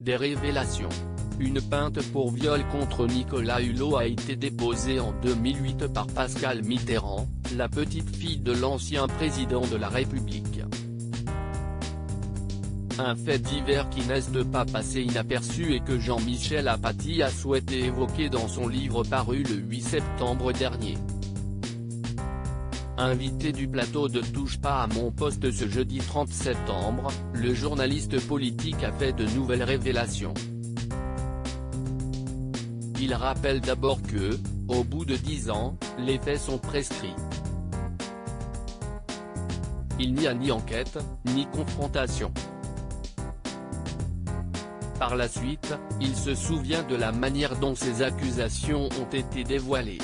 Des révélations. Une plainte pour viol contre Nicolas Hulot a été déposée en 2008 par Pascale Mitterrand, la petite fille de l'ancien président de la République. Un fait divers qui n'est pas passé inaperçu et que Jean-Michel Apathy a souhaité évoquer dans son livre paru le 8 septembre dernier. Invité du plateau de Touche pas à mon poste ce jeudi 30 septembre, le journaliste politique a fait de nouvelles révélations. Il rappelle d'abord que, au bout de 10 ans, les faits sont prescrits. Il n'y a ni enquête, ni confrontation. Par la suite, il se souvient de la manière dont ces accusations ont été dévoilées.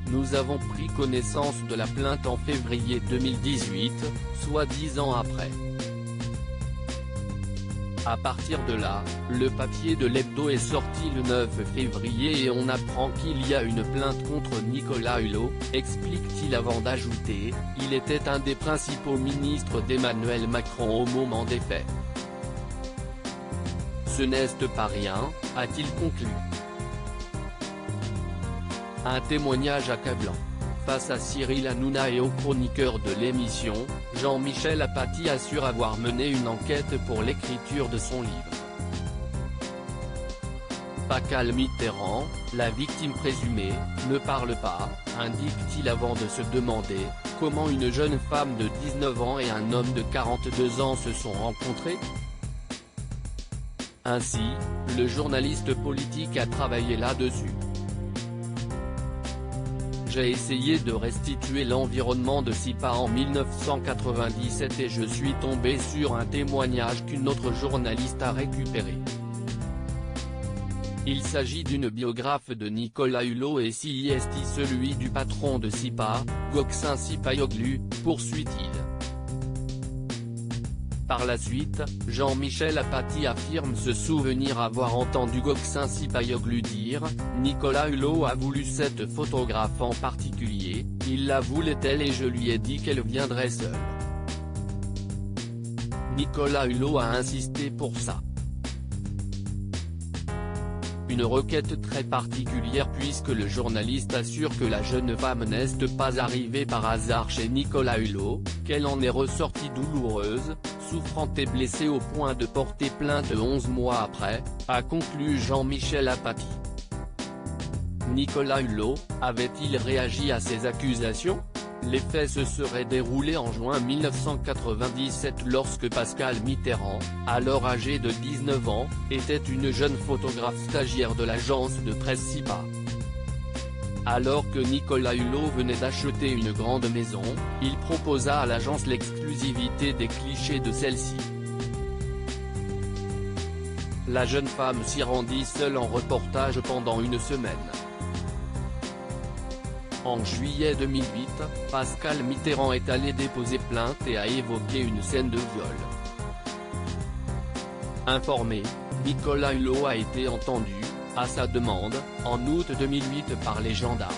Nous avons pris connaissance de la plainte en février 2018, soit 10 ans après. À partir de là, le papier de l'hebdo est sorti le 9 février et on apprend qu'il y a une plainte contre Nicolas Hulot, explique-t-il avant d'ajouter, il était un des principaux ministres d'Emmanuel Macron au moment des faits. Ce n'est pas rien, a-t-il conclu. Un témoignage accablant. Face à Cyril Hanouna et aux chroniqueurs de l'émission, Jean-Michel Apathy assure avoir mené une enquête pour l'écriture de son livre. Pascale Mitterrand, la victime présumée, ne parle pas, indique-t-il avant de se demander, comment une jeune femme de 19 ans et un homme de 42 ans se sont rencontrés. Ainsi, le journaliste politique a travaillé là-dessus. J'ai essayé de restituer l'environnement de SIPA en 1997 et je suis tombé sur un témoignage qu'une autre journaliste a récupéré. Il s'agit d'une biographe de Nicolas Hulot et CIST celui du patron de SIPA, Gökçen Sipayoglu, poursuit-il. Par la suite, Jean-Michel Apathy affirme se souvenir avoir entendu Gökçen Sipayoglu dire « Nicolas Hulot a voulu cette photographe en particulier, il la voulait-elle et je lui ai dit qu'elle viendrait seule. Nicolas Hulot a insisté pour ça. » Une requête très particulière puisque le journaliste assure que la jeune femme n'est pas arrivée par hasard chez Nicolas Hulot, qu'elle en est ressortie douloureuse, souffrante et blessée au point de porter plainte 11 mois après, a conclu Jean-Michel Apathy. Nicolas Hulot, avait-il réagi à ces accusations? Les faits se seraient déroulés en juin 1997 lorsque Pascale Mitterrand, alors âgée de 19 ans, était une jeune photographe stagiaire de l'agence de presse SIPA. Alors que Nicolas Hulot venait d'acheter une grande maison, il proposa à l'agence l'exclusivité des clichés de celle-ci. La jeune femme s'y rendit seule en reportage pendant une semaine. En juillet 2008, Pascale Mitterrand est allée déposer plainte et a évoqué une scène de viol. Informé, Nicolas Hulot a été entendu, à sa demande, en août 2008 par les gendarmes.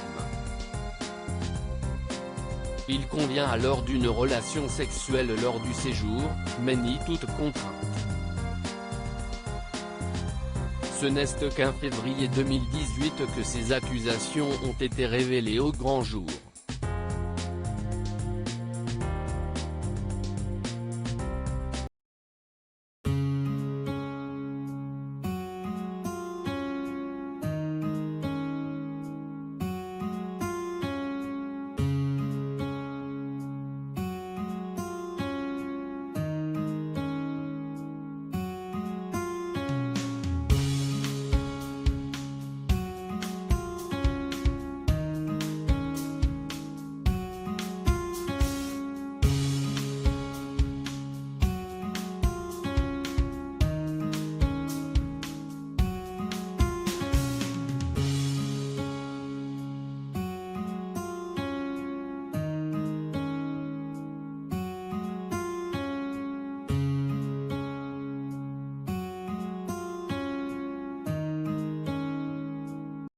Il convient alors d'une relation sexuelle lors du séjour, mais nie toute contrainte. Ce n'est qu'en février 2018 que ces accusations ont été révélées au grand jour.